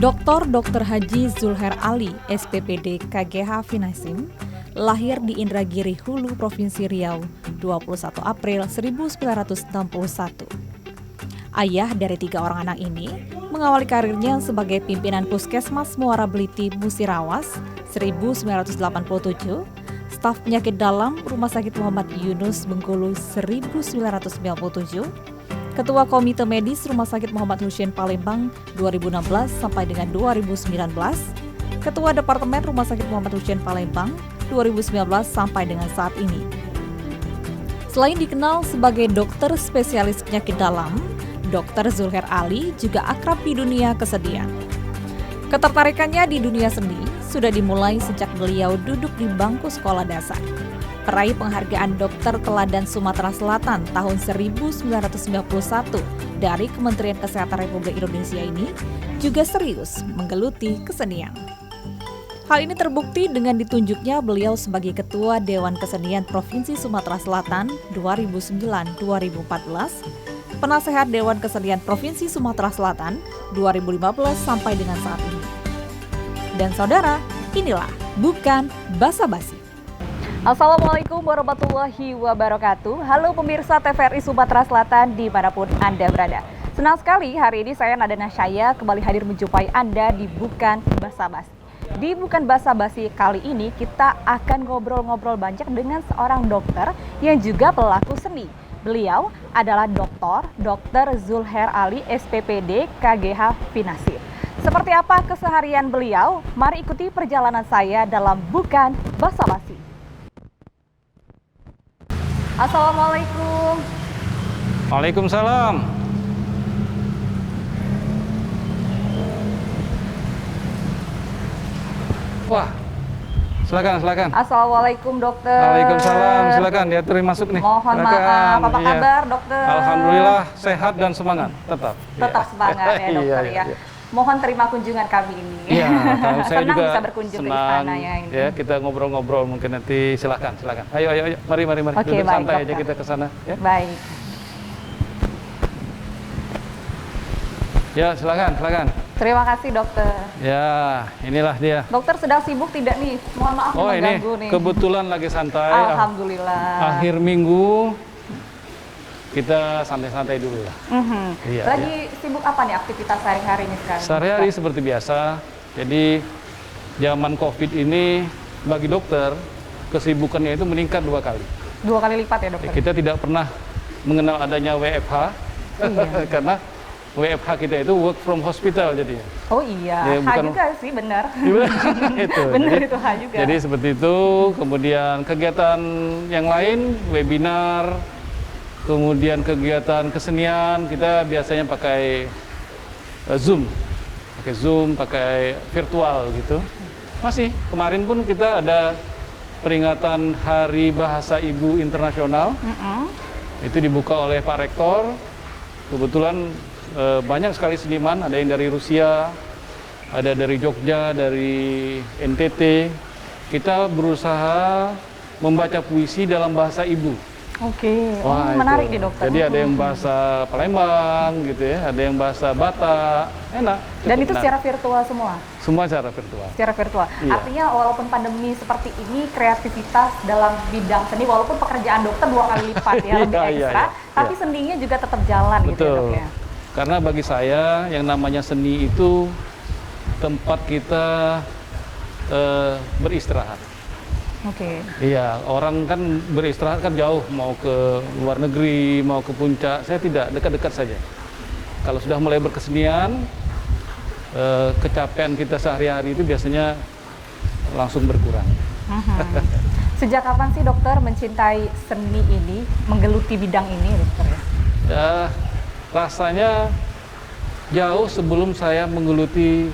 Dr. Haji Zulher Ali, SPPD KGH Finasim, lahir di Indragiri Hulu, Provinsi Riau, 21 April 1961. Ayah dari 3 orang anak ini mengawali karirnya sebagai pimpinan Puskesmas Muara Beliti Musirawas 1987, staf penyakit dalam Rumah Sakit Muhammad Yunus Bengkulu 1997, Ketua Komite Medis Rumah Sakit Muhammad Hussein Palembang 2016 sampai dengan 2019, Ketua Departemen Rumah Sakit Muhammad Hussein Palembang 2019 sampai dengan saat ini. Selain dikenal sebagai dokter spesialis penyakit dalam, Dr. Zulher Ali juga akrab di dunia kesenian. Ketertarikannya di dunia seni sudah dimulai sejak beliau duduk di bangku sekolah dasar. Peraih penghargaan Dokter Teladan Sumatera Selatan tahun 1991 dari Kementerian Kesehatan Republik Indonesia ini juga serius menggeluti kesenian. Hal ini terbukti dengan ditunjuknya beliau sebagai Ketua Dewan Kesenian Provinsi Sumatera Selatan 2009-2014, Penasehat Dewan Kesenian Provinsi Sumatera Selatan 2015 sampai dengan saat ini. Dan saudara, inilah Bukan Basa-Basi. Assalamualaikum warahmatullahi wabarakatuh. Halo pemirsa TVRI Sumatera Selatan dimanapun Anda berada. Senang sekali hari ini saya Nada Nasyaya kembali hadir menjumpai Anda di Bukan Basa-Basi. Di Bukan Basa-Basi kali ini kita akan ngobrol-ngobrol banyak dengan seorang dokter yang juga pelaku seni. Beliau adalah Dr. Zulher Ali, SPPD KGH Finasim. Seperti apa keseharian beliau? Mari ikuti perjalanan saya dalam Bukan Basa-Basi. Assalamualaikum. Waalaikumsalam. Wah, silakan. Assalamualaikum dokter. Waalaikumsalam, silakan diatur masuk nih. Mohon maaf, apa kabar dokter? Alhamdulillah sehat dan semangat, tetap. Tetap semangat ya dokter ya. Mohon terima kunjungan kami ini. Iya, saya senang juga bisa berkunjung senang, ke istana ya ini. Ya, kita ngobrol-ngobrol mungkin nanti silakan. Ayo, mari. Oke, Duduk baik, santai dokter. aja kita ke sana ya. Baik. Ya, silakan. Terima kasih dokter. Ya, inilah dia. Dokter sedang sibuk tidak nih? Mohon maaf mengganggu ini nih. kebetulan lagi santai. Alhamdulillah. Akhir minggu kita santai-santai dulu lah. Iya, Lagi sibuk apa nih aktivitas sehari-hari ini sekarang? Sehari-hari seperti biasa. Jadi zaman COVID ini bagi dokter kesibukannya itu meningkat 2 kali. 2 kali lipat ya dokter? Kita tidak pernah mengenal adanya WFH karena WFH kita itu work from hospital jadinya. Oh iya, ya, H juga sih benar. itu. Benar itu H juga. Jadi seperti itu. Kemudian kegiatan yang lain, webinar. Kemudian kegiatan kesenian kita biasanya pakai Zoom, pakai virtual gitu. Masih kemarin pun kita ada peringatan Hari Bahasa Ibu Internasional. Itu dibuka oleh Pak Rektor. Kebetulan banyak sekali seniman, ada yang dari Rusia, ada dari Jogja, dari NTT. Kita berusaha membaca puisi dalam bahasa ibu. Oke, menarik nih dokter. Jadi ada yang bahasa Palembang gitu ya, ada yang bahasa Batak, enak. Dan itu secara virtual semua? Semua secara virtual. Secara virtual. Iya. Artinya walaupun pandemi seperti ini, kreativitas dalam bidang seni, walaupun pekerjaan dokter 2 kali lipat ya, lebih ekstra, tapi seninya juga tetap jalan. Betul. Gitu ya dok ya? Karena bagi saya yang namanya seni itu tempat kita beristirahat. Oke. Iya, orang kan beristirahat kan jauh, mau ke luar negeri, mau ke puncak. Saya tidak, dekat-dekat saja. Kalau sudah mulai berkesenian, kecapean kita sehari-hari itu biasanya langsung berkurang. Sejak kapan sih dokter mencintai seni ini, menggeluti bidang ini dokter ya? Ya, rasanya jauh sebelum saya menggeluti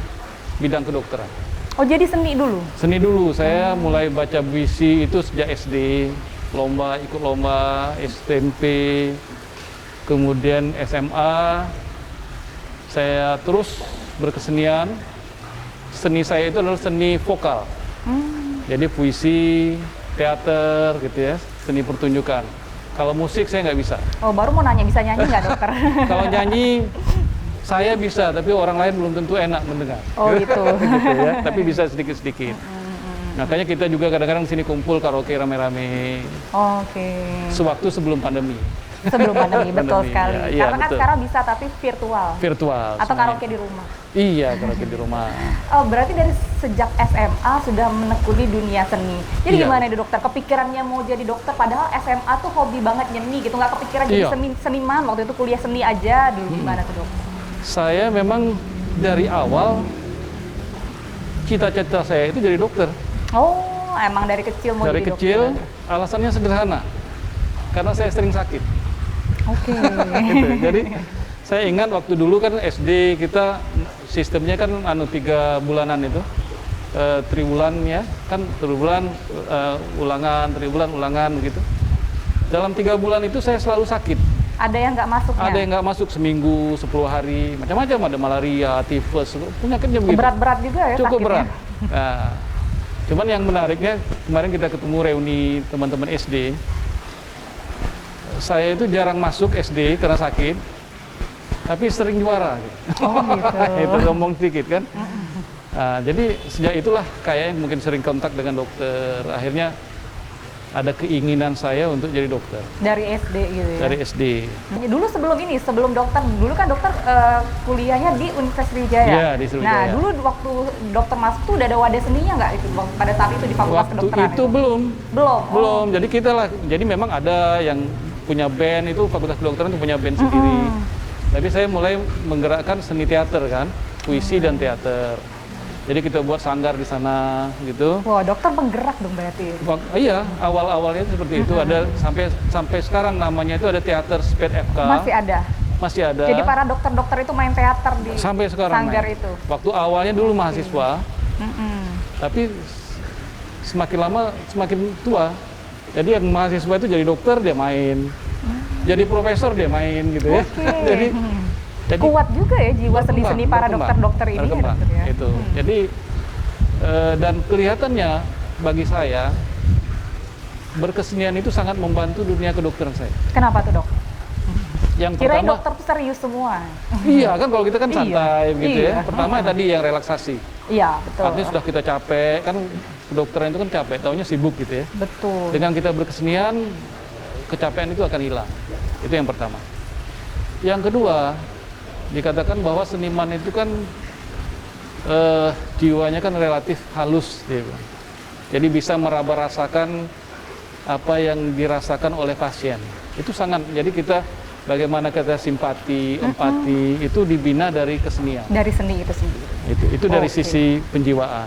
bidang kedokteran. Oh jadi seni dulu? Seni dulu, saya mulai baca puisi itu sejak SD, ikut lomba, SMP, kemudian SMA, saya terus berkesenian. Seni saya itu adalah seni vokal, jadi puisi, teater gitu ya, seni pertunjukan. Kalau musik saya nggak bisa. Oh baru mau nanya, bisa nyanyi nggak dokter? Kalau nyanyi, Saya bisa, tapi orang lain belum tentu enak mendengar. Oh gitu. Gitu ya, tapi bisa sedikit-sedikit. Makanya kita juga kadang-kadang sini kumpul karaoke rame-rame. Oke. Sewaktu sebelum pandemi. Sebelum pandemi, betul Pandemi, sekali. ya, iya, Karena kan betul. sekarang bisa tapi virtual. Virtual. Atau semuanya. karaoke di rumah. Iya, karaoke di rumah. Oh, berarti dari sejak SMA sudah menekuni dunia seni. Jadi Iya. gimana itu dokter? Kepikirannya mau jadi dokter padahal SMA tuh hobi banget nyanyi gitu. Nggak kepikiran jadi Iya. seniman waktu itu kuliah seni aja dulu. Gimana tuh dok? Saya memang dari awal cita-cita saya itu jadi dokter. Oh, emang dari kecil mau Dari jadi kecil, dokter? alasannya sederhana. Karena saya sering sakit. Oke. Gitu. Jadi saya ingat waktu dulu kan SD kita sistemnya kan 3 bulanan itu. Triwulan ya, kan triwulan ulangan, triwulan ulangan begitu. Dalam 3 bulan itu saya selalu sakit. Ada yang nggak masuknya? Ada yang nggak masuk seminggu, 10 hari, macam-macam, ada malaria, tifus, penyakitnya begitu. Berat-berat juga ya Cukup sakitnya? berat. Nah, cuman yang menariknya kemarin kita ketemu reuni teman-teman SD. Saya itu jarang masuk SD karena sakit, tapi sering juara. Gitu. Oh gitu. Itu ngomong sedikit kan. Nah, jadi sejak itulah kayaknya mungkin sering kontak dengan dokter. Akhirnya ada keinginan saya untuk jadi dokter Dari SD gitu ya? dari SD. Dulu sebelum dokter, dulu kan dokter kuliahnya di Universitas Sriwijaya. Iya, di Sriwijaya. Nah, dulu waktu dokter masuk tuh udah ada wadah seninya nggak itu pada saat itu di Fakultas Waktu Kedokteran? itu belum. Belum. Belum. Jadi kita lah. Jadi memang ada yang punya band itu Fakultas Kedokteran itu punya band sendiri. Tapi saya mulai menggerakkan seni teater kan, puisi dan teater. Jadi kita buat sanggar di sana gitu. Wah, dokter penggerak dong berarti. Iya, awal-awalnya seperti itu. Ada sampai sekarang namanya itu ada teater Sped FK. Masih ada. Masih ada. Jadi para dokter-dokter itu main teater di sampai sekarang sanggar main. itu. Waktu awalnya dulu mahasiswa, tapi semakin lama semakin tua. Jadi yang mahasiswa itu jadi dokter dia main, jadi profesor dia main gitu ya. Oke. jadi Kuat juga ya jiwa seni-seni para berkembang, dokter-dokter ini ya berkembang, dokter ya. itu. Jadi dan kelihatannya bagi saya berkesenian itu sangat membantu dunia kedokteran saya. Kenapa tuh dok? Yang Kirain pertama, dokter tuh serius semua. iya kan kalau kita kan Iya, santai begitu iya. ya. Pertama tadi yang relaksasi. Iya betul. Artinya sudah kita capek, kan kedokteran itu kan capek, taunya sibuk gitu ya. Betul. Dengan kita berkesenian, kecapean itu akan hilang. Itu yang pertama. Yang kedua, dikatakan bahwa seniman itu kan jiwanya kan relatif halus, dia bilang. Jadi bisa meraba rasakan apa yang dirasakan oleh pasien. Itu sangat. Jadi kita bagaimana kita simpati, empati itu dibina dari kesenian. Dari seni itu sendiri. Itu dari Oke. sisi penjiwaan.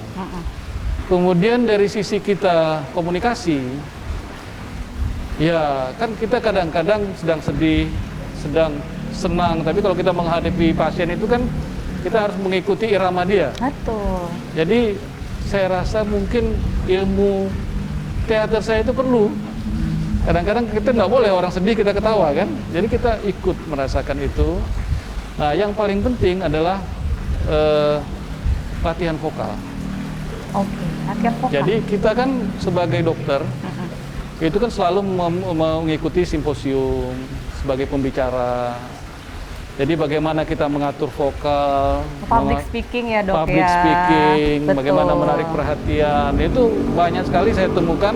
Kemudian dari sisi kita komunikasi, ya kan kita kadang-kadang sedang sedih, sedang senang, tapi kalau kita menghadapi pasien itu kan kita harus mengikuti irama dia. Betul. Jadi saya rasa mungkin ilmu teater saya itu perlu. Kadang-kadang kita nggak boleh orang sedih kita ketawa kan, jadi kita ikut merasakan itu. Nah yang paling penting adalah latihan vokal. Oke, latihan vokal. Jadi kita kan sebagai dokter itu kan selalu mengikuti simposium sebagai pembicara. Jadi bagaimana kita mengatur vokal, Public speaking ya dok public ya. speaking, Betul. bagaimana menarik perhatian. Itu banyak sekali saya temukan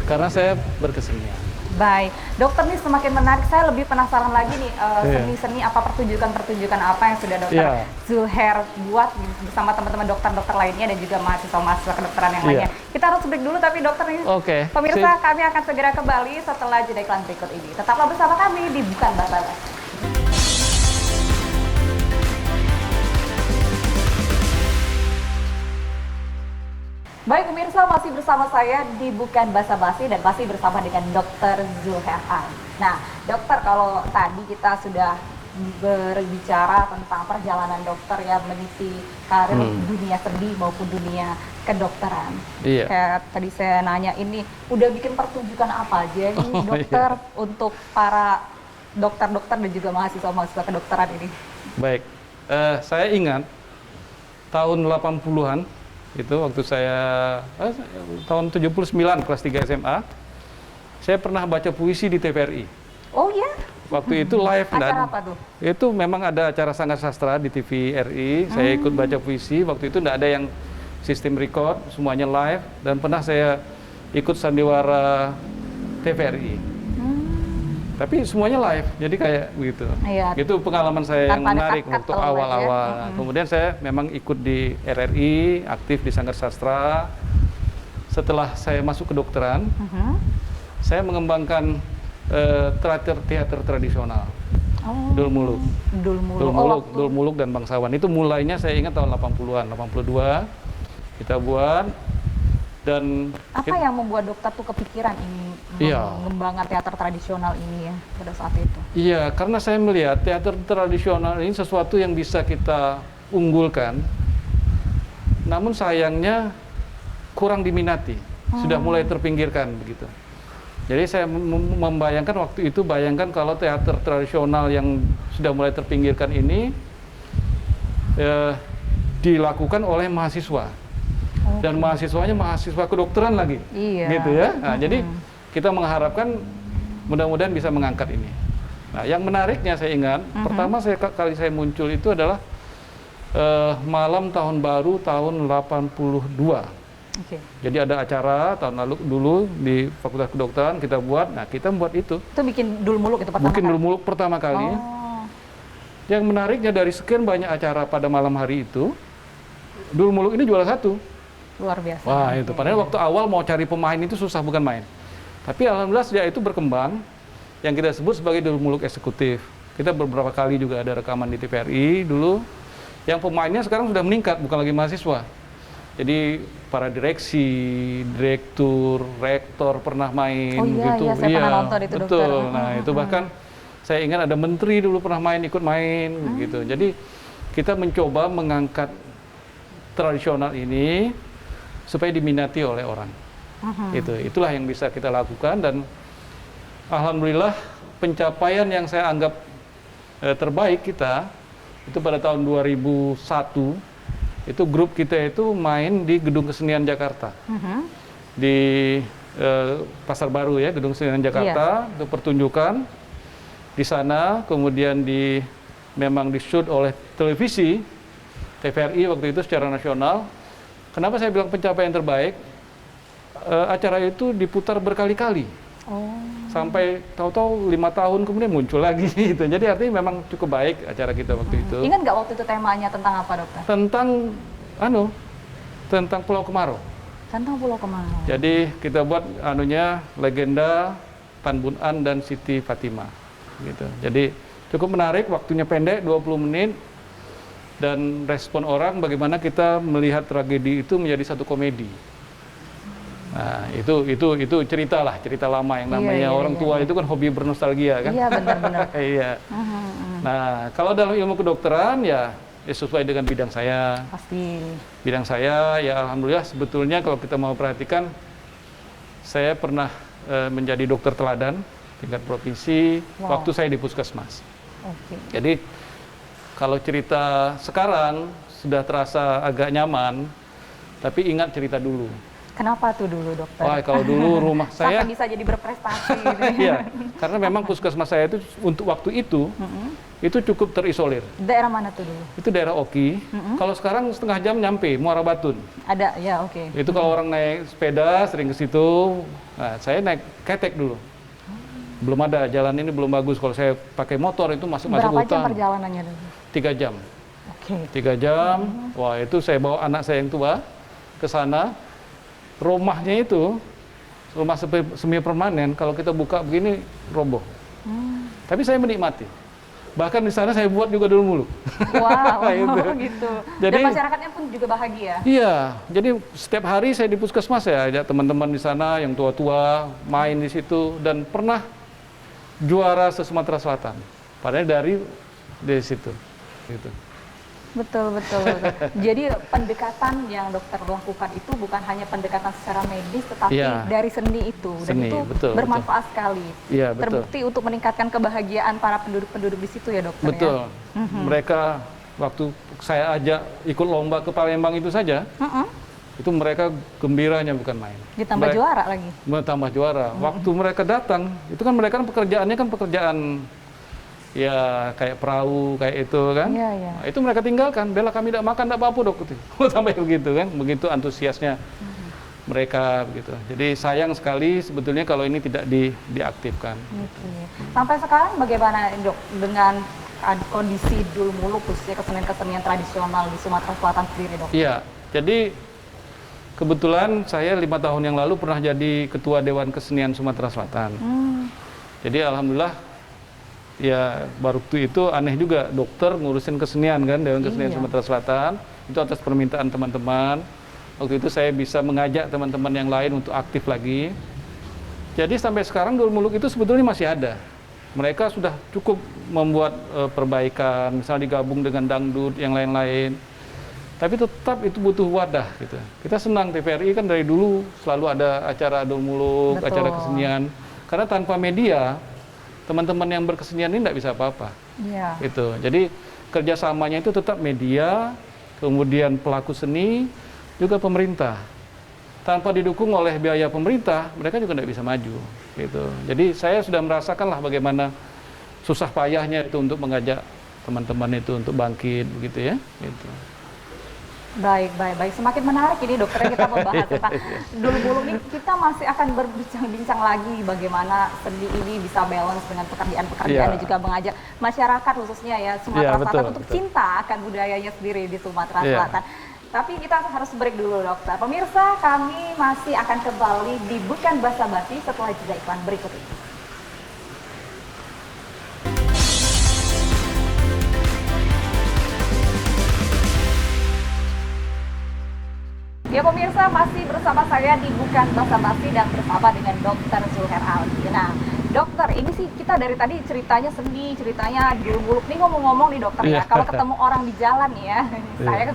karena saya berkesenian. Baik, dokter nih semakin menarik. Saya lebih penasaran lagi nih Iya. seni-seni apa pertunjukan-pertunjukan apa yang sudah dokter Iya. Zulher buat bersama teman-teman dokter-dokter lainnya dan juga mahasiswa-mahasiswa kedokteran yang Iya. lainnya. Kita harus break dulu tapi dokter nih. Oke, Pemirsa, sip. kami akan segera kembali setelah jeda iklan berikut ini. Tetaplah bersama kami di Bukan Basa-Basi. Baik pemirsa, masih bersama saya di Bukan Basa-Basi dan masih bersama dengan Dr. Zulherhan. Nah, dokter, kalau tadi kita sudah berbicara tentang perjalanan dokter yang meniti karir dunia seni maupun dunia kedokteran. Iya. Kayak tadi saya nanya ini, udah bikin pertunjukan apa aja nih Oh, dokter iya. untuk para dokter-dokter dan juga mahasiswa-mahasiswa kedokteran ini? Baik, saya ingat tahun 80-an itu waktu saya tahun 79 kelas 3 SMA, saya pernah baca puisi di TVRI. Oh ya? Waktu itu live. Acara apa tuh? Itu memang ada acara Sanggar Sastra di TV RI. Saya ikut baca puisi. Waktu itu tidak ada yang sistem record, semuanya live. Dan pernah saya ikut sandiwara TVRI. Tapi semuanya live, jadi kayak begitu. Iya. Itu pengalaman saya yang Tanpa ada menarik cut-cut waktu kalau awal-awal. ya. Kemudian saya memang ikut di RRI, aktif di Sanggar Sastra. Setelah saya masuk kedokteran, saya mengembangkan teater tradisional. Dul Muluk. Dul Muluk dan Bangsawan. Itu mulainya saya ingat tahun 80-an, 82 kita buat. Dan apa yang membuat dokter tuh kepikiran ini mengembangkan teater tradisional ini ya pada saat itu? Iya, karena saya melihat teater tradisional ini sesuatu yang bisa kita unggulkan. Namun sayangnya kurang diminati, sudah mulai terpinggirkan begitu. Jadi saya membayangkan waktu itu, bayangkan kalau teater tradisional yang sudah mulai terpinggirkan ini dilakukan oleh mahasiswa. Dan mahasiswanya mahasiswa kedokteran lagi, gitu ya. Nah, jadi kita mengharapkan mudah-mudahan bisa mengangkat ini. Nah, yang menariknya saya ingat, pertama kali saya muncul itu adalah malam tahun baru tahun 82. Jadi ada acara tahun lalu dulu di Fakultas Kedokteran kita buat. Nah, kita buat itu. Itu bikin Dul Muluk itu pertama kali. Bikin Dul Muluk pertama kali. Yang menariknya dari sekian banyak acara pada malam hari itu, Dul Muluk ini juara satu. Luar biasa. Wah, itu. Padahal waktu awal mau cari pemain itu susah, bukan main. Tapi alhamdulillah dia itu berkembang, yang kita sebut sebagai Dul Muluk eksekutif. Kita beberapa kali juga ada rekaman di TVRI dulu. Yang pemainnya sekarang sudah meningkat, bukan lagi mahasiswa. Jadi para direksi, direktur, rektor pernah main gitu. Iya, saya pernah nonton itu, betul. Dokter. Nah, itu bahkan saya ingat ada menteri dulu pernah ikut main gitu. Jadi kita mencoba mengangkat tradisional ini supaya diminati oleh orang. Itulah yang bisa kita lakukan, dan alhamdulillah pencapaian yang saya anggap terbaik kita itu pada tahun 2001 itu grup kita itu main di Gedung Kesenian Jakarta, di Pasar Baru ya, Gedung Kesenian Jakarta. Itu pertunjukan di sana, kemudian memang di-shoot oleh televisi TVRI waktu itu secara nasional. Kenapa saya bilang pencapaian terbaik? Acara itu diputar berkali-kali, sampai tahu-tahu 5 tahun kemudian muncul lagi gitu. Jadi artinya memang cukup baik acara kita waktu itu. Ingat nggak waktu itu temanya tentang apa, Dokter? Tentang Pulau Kemarau. Tentang Pulau Kemarau. Jadi kita buat legenda Tan Bun An dan Siti Fatimah gitu. Jadi cukup menarik, waktunya pendek 20 menit. Dan respon orang bagaimana kita melihat tragedi itu menjadi satu komedi. Nah, itu cerita lama yang namanya orang tua itu kan hobi bernostalgia kan. Iya, benar-benar. Iya. Nah, kalau dalam ilmu kedokteran ya sesuai dengan bidang saya. Pasti. Bidang saya ya alhamdulillah, sebetulnya kalau kita mau perhatikan, saya pernah menjadi dokter teladan tingkat provinsi waktu saya di Puskesmas. Jadi kalau cerita sekarang sudah terasa agak nyaman, tapi ingat cerita dulu. Kenapa tuh dulu, Dokter? Wah, kalau dulu rumah saya sampai bisa jadi berprestasi gitu. Iya, karena memang puskesmas saya itu untuk waktu itu cukup terisolir. Daerah mana tuh dulu? Itu daerah Oki. Kalau sekarang setengah jam nyampe Muara Batun. Ada, ya Itu kalau orang naik sepeda sering ke situ. Nah, saya naik ketek dulu. Belum ada, jalan ini belum bagus. Kalau saya pakai motor itu masuk hutan. Berapa jam perjalanannya dulu? 3 jam. 3 jam. Wah, itu saya bawa anak saya yang tua ke sana. Rumahnya itu rumah semi permanen, kalau kita buka begini roboh. Tapi saya menikmati. Bahkan di sana saya buat juga Dul Muluk. Wow, gitu. Jadi, dan masyarakatnya pun juga bahagia. Iya, jadi setiap hari saya di puskesmas, saya ajak teman-teman di sana yang tua-tua main di situ, dan pernah juara se-Sumatera Selatan. Padahal dari situ. Gitu. Betul. Jadi pendekatan yang dokter lakukan itu bukan hanya pendekatan secara medis, tetapi dari seni itu. Dan itu bermanfaat sekali. Iya, terbukti untuk meningkatkan kebahagiaan para penduduk-penduduk di situ ya, Dokter. Betul. Ya? Mereka waktu saya ajak ikut lomba ke Palembang itu saja, itu mereka gembiranya bukan main. Ditambah juara lagi. Tambah juara. Waktu mereka datang, itu kan mereka pekerjaannya kan pekerjaan ya kayak perahu kayak itu kan. Iya, iya. Nah, itu mereka tinggalkan, bela kami tidak makan, tidak apa-apa dok. Sampai begitu kan, begitu antusiasnya mereka begitu. Jadi sayang sekali sebetulnya kalau ini tidak diaktifkan. Oke. Sampai sekarang bagaimana dok dengan kondisi Dul Muluk khususnya kesenian-kesenian tradisional di Sumatera Selatan sendiri dok? Iya, jadi kebetulan saya 5 tahun yang lalu pernah jadi Ketua Dewan Kesenian Sumatera Selatan. Jadi alhamdulillah ya baru itu aneh juga dokter ngurusin kesenian kan, Dewan Kesenian Sumatera Selatan. Itu atas permintaan teman-teman. Waktu itu saya bisa mengajak teman-teman yang lain untuk aktif lagi. Jadi sampai sekarang Dul Muluk itu sebetulnya masih ada. Mereka sudah cukup membuat perbaikan, misalnya digabung dengan dangdut yang lain-lain. Tapi tetap itu butuh wadah gitu. Kita senang TVRI kan dari dulu selalu ada acara Dul Muluk, acara kesenian. Karena tanpa media, teman-teman yang berkesenian ini tidak bisa apa-apa. Iya. Gitu. Jadi kerjasamanya itu tetap media, kemudian pelaku seni, juga pemerintah. Tanpa didukung oleh biaya pemerintah, mereka juga tidak bisa maju. Gitu. Jadi saya sudah merasakanlah bagaimana susah payahnya itu untuk mengajak teman-teman itu untuk bangkit, begitu ya. Gitu. Baik. Semakin menarik ini dokter kita membahas tentang Dul Muluk ini. Kita masih akan berbincang-bincang lagi bagaimana seni ini bisa balance dengan pekerjaan-pekerjaan dan juga mengajak masyarakat khususnya ya Sumatera Selatan untuk cinta akan budayanya sendiri di Sumatera Selatan. Tapi kita harus break dulu dokter. Pemirsa, kami masih akan kembali di Bukan Basa-Basi setelah jeda iklan berikut ini. Ya pemirsa, masih bersama saya di Bukan Basa-Basi dan bersama dengan Dr. Zulher Aldi. Nah, dokter, ini sih kita dari tadi ceritanya seni, ceritanya Dul Muluk. Nih ngomong-ngomong nih dokter ya, kalau ketemu orang di jalan nih ya,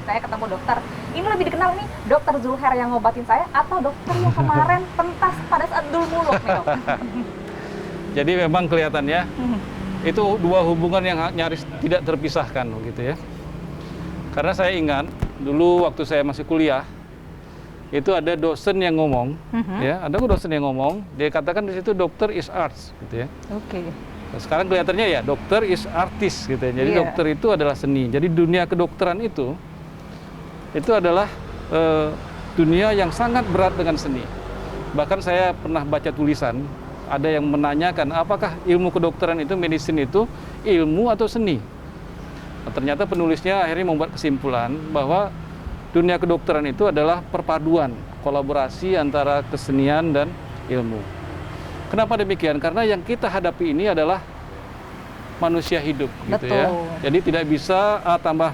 saya ketemu dokter. Ini lebih dikenal nih Dr. Zulher yang ngobatin saya atau dokter yang kemarin pentas pada saat Dul Muluk nih dok? Jadi memang kelihatannya itu dua hubungan yang nyaris tidak terpisahkan gitu ya. Karena saya ingat dulu waktu saya masih kuliah, itu ada dosen yang ngomong, ya, ada dosen yang ngomong, dia katakan di situ dokter is arts, gitu ya. Oke. Nah, sekarang kelihatannya ya dokter is artist, gitu ya. Jadi dokter itu adalah seni. Jadi dunia kedokteran itu adalah dunia yang sangat berat dengan seni. Bahkan saya pernah baca tulisan, ada yang menanyakan apakah ilmu kedokteran itu, medicine itu ilmu atau seni. Nah, ternyata penulisnya akhirnya membuat kesimpulan bahwa dunia kedokteran itu adalah perpaduan, kolaborasi antara kesenian dan ilmu. Kenapa demikian? Karena yang kita hadapi ini adalah manusia hidup, gitu ya. Jadi tidak bisa A tambah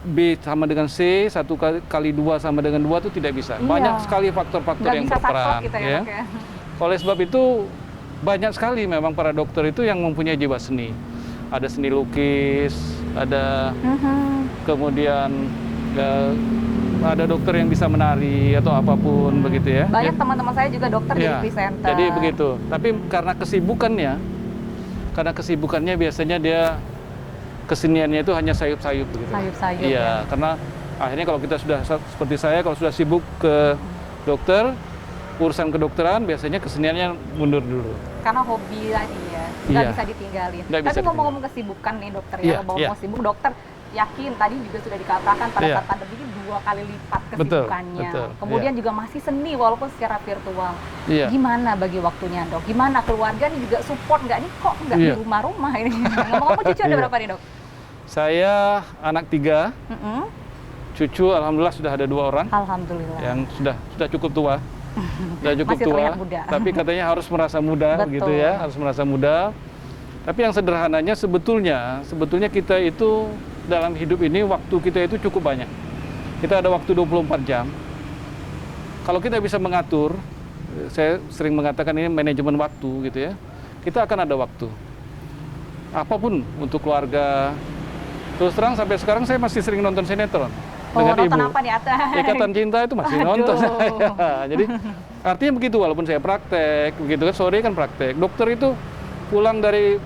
B sama dengan C, 1 kali 2 sama dengan 2 itu tidak bisa. Banyak sekali faktor-faktor yang berperan. Gitu ya. Oleh sebab itu banyak sekali memang para dokter itu yang mempunyai jiwa seni. Ada seni lukis, ada kemudian ada dokter yang bisa menari atau apapun begitu ya. Banyak teman-teman saya juga dokter jadi presenter. Jadi begitu. Tapi karena kesibukannya biasanya dia keseniannya itu hanya sayup-sayup begitu. Sayup-sayup. Iya, karena akhirnya kalau kita sudah seperti saya kalau sudah sibuk ke dokter, urusan kedokteran biasanya keseniannya mundur dulu. Karena hobi tadi ya, nggak bisa ditinggalin. Tapi ngomong-ngomong kesibukan nih dokter ya, mau sibuk dokter yakin tadi juga sudah dikatakan pada saat pandemi ini 2 kali lipat kesibukannya. Kemudian juga masih seni walaupun secara virtual. Gimana bagi waktunya dok? Gimana keluarga nih juga support nggak nih kok nggak di rumah-rumah ini? Ngomong-ngomong cucu ada berapa nih dok? Saya anak 3. Cucu alhamdulillah sudah ada 2 orang. Alhamdulillah. Yang sudah cukup tua. Sudah cukup masih tua. Muda. Tapi katanya harus merasa muda gitu ya, harus merasa muda. Tapi yang sederhananya sebetulnya kita itu dalam hidup ini waktu kita itu cukup banyak. Kita ada waktu 24 jam. Kalau kita bisa mengatur, saya sering mengatakan ini manajemen waktu gitu ya. Kita akan ada waktu. Apapun untuk keluarga. Terus terang sampai sekarang saya masih sering nonton sinetron dengan ibu. Apa nih, Ikatan Cinta itu masih nonton saya. Jadi artinya begitu walaupun saya praktek, begitu kan sore kan praktek. Dokter itu pulang dari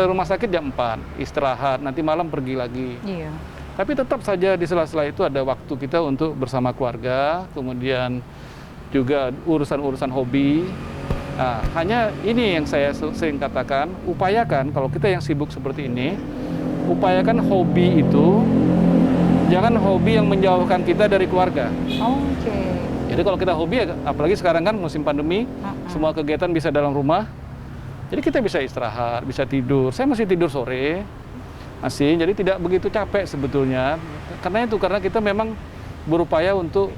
rumah sakit jam 4, istirahat, nanti malam pergi lagi. Iya. Tapi tetap saja di sela-sela itu ada waktu kita untuk bersama keluarga, kemudian juga urusan-urusan hobi. Nah, hanya ini yang saya sering katakan, upayakan kalau kita yang sibuk seperti ini, upayakan hobi itu, jangan hobi yang menjauhkan kita dari keluarga. Oke. Jadi kalau kita hobi, apalagi sekarang kan musim pandemi, semua kegiatan bisa dalam rumah, jadi kita bisa istirahat, bisa tidur. Saya masih tidur sore, jadi tidak begitu capek sebetulnya. Karena kita memang berupaya untuk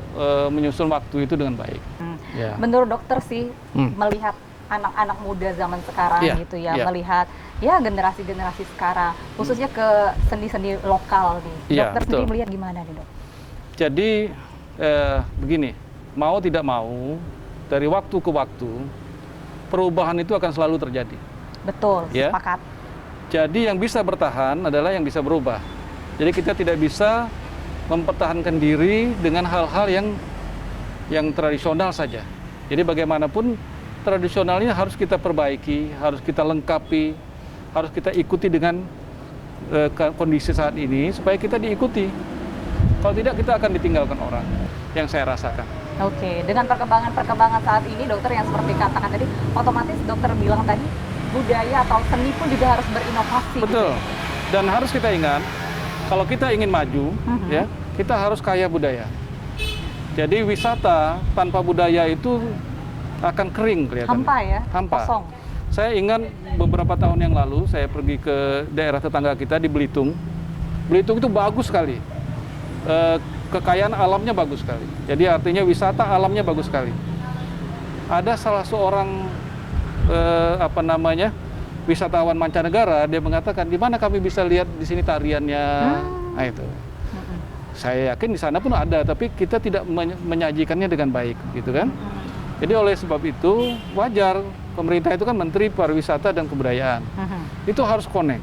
menyusun waktu itu dengan baik. Ya. Menurut dokter sih, melihat anak-anak muda zaman sekarang gitu ya, melihat ya generasi-generasi sekarang, khususnya ke seni-seni lokal nih. Dokter sendiri melihat gimana nih, Dok? Jadi begini, mau tidak mau, dari waktu ke waktu, perubahan itu akan selalu terjadi. Betul, sepakat. Jadi yang bisa bertahan adalah yang bisa berubah. Jadi kita tidak bisa mempertahankan diri dengan hal-hal yang tradisional saja. Jadi bagaimanapun tradisionalnya harus kita perbaiki, harus kita lengkapi, harus kita ikuti dengan kondisi saat ini supaya kita diikuti. Kalau tidak kita akan ditinggalkan orang, yang saya rasakan. Oke, dengan perkembangan saat ini dokter yang seperti katakan tadi, otomatis dokter bilang tadi budaya atau seni pun juga harus berinovasi. Betul. Gitu. Dan harus kita ingat, kalau kita ingin maju, ya, kita harus kaya budaya. Jadi wisata tanpa budaya itu akan kering kelihatannya. Hampa ya? Hampa. Kosong. Saya ingat beberapa tahun yang lalu, saya pergi ke daerah tetangga kita di Belitung. Belitung itu bagus sekali. Kekayaan alamnya bagus sekali. Jadi artinya wisata alamnya bagus sekali. Ada salah seorang wisatawan mancanegara, dia mengatakan di mana kami bisa lihat di sini tariannya. Nah itu. Saya yakin di sana pun ada, tapi kita tidak menyajikannya dengan baik, gitu kan? Jadi oleh sebab itu wajar pemerintah itu kan Menteri Pariwisata dan Kebudayaan. Itu harus connect.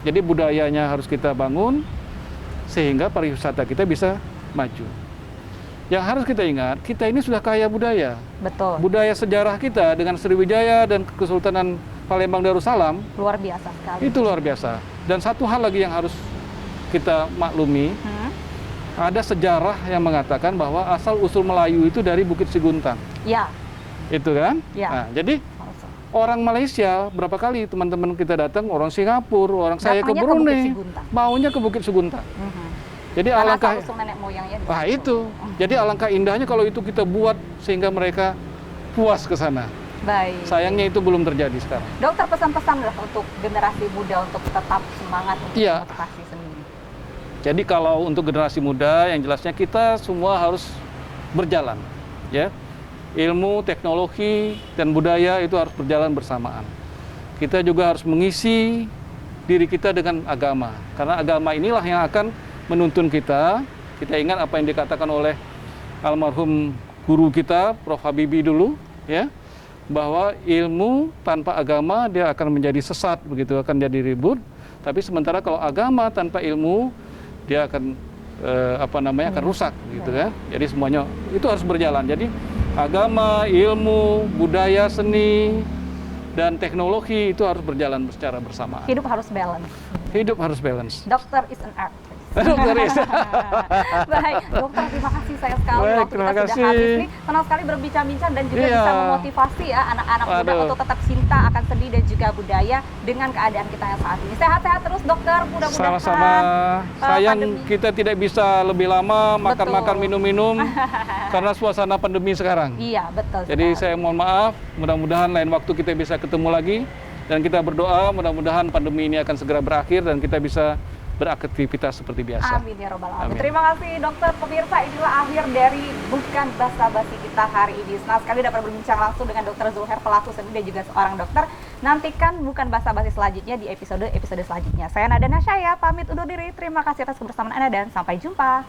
Jadi budayanya harus kita bangun sehingga pariwisata kita bisa maju. Yang harus kita ingat, kita ini sudah kaya budaya. Betul. Budaya sejarah kita dengan Sriwijaya dan Kesultanan Palembang Darussalam luar biasa sekali. Itu luar biasa. Dan satu hal lagi yang harus kita maklumi, ada sejarah yang mengatakan bahwa asal-usul Melayu itu dari Bukit Siguntang. Ya. Itu kan? Ya. Nah, jadi orang Malaysia berapa kali teman-teman kita datang, orang Singapura, orang saya ke Brunei, maunya ke Bukit Siguntang. Jadi karena alangkah asal-usul nenek moyangnya. itu. Jadi alangkah indahnya kalau itu kita buat sehingga mereka puas ke sana. Baik. Sayangnya itu belum terjadi sekarang. Dokter, pesan-pesan lah untuk generasi muda untuk tetap semangat untuk motivasi seni. Jadi kalau untuk generasi muda, yang jelasnya kita semua harus berjalan, ya. Ilmu, teknologi, dan budaya itu harus berjalan bersamaan. Kita juga harus mengisi diri kita dengan agama, karena agama inilah yang akan menuntun kita. Kita ingat apa yang dikatakan oleh almarhum guru kita, Prof. Habibie dulu, ya, bahwa ilmu tanpa agama dia akan menjadi sesat, begitu, akan jadi ribut. Tapi sementara kalau agama tanpa ilmu dia akan akan rusak, gitu kan. Jadi semuanya itu harus berjalan. Jadi agama, ilmu, budaya, seni, dan teknologi itu harus berjalan secara bersamaan. Hidup harus balance. Hidup harus balance. Doctor is an art. Dokter is. Baik, dokter, terima kasih sayang sekali waktu kita sudah habis nih. Senang sekali berbincang-bincang dan juga bisa memotivasi ya anak-anak muda untuk tetap cinta akan seni dan juga budaya dengan keadaan kita yang saat ini. Sehat-sehat terus dokter, mudah-mudahan. Sama-sama. Sayang kita tidak bisa lebih lama makan-makan, minum-minum karena suasana pandemi sekarang. Iya, betul. Jadi saya mohon maaf, mudah-mudahan lain waktu kita bisa ketemu lagi dan kita berdoa mudah-mudahan pandemi ini akan segera berakhir dan kita bisa beraktivitas seperti biasa. Amin ya robbal alamin. Terima kasih dokter. Pemirsa, inilah akhir dari Bukan Basa-Basi kita hari ini. Senang sekali dapat berbincang langsung dengan Dr. Zulher, pelaku seni dan juga seorang dokter. Nantikan Bukan Basa-Basi selanjutnya di episode selanjutnya. Saya Nada Nasyaya, pamit undur diri. Terima kasih atas kebersamaan Anda dan sampai jumpa.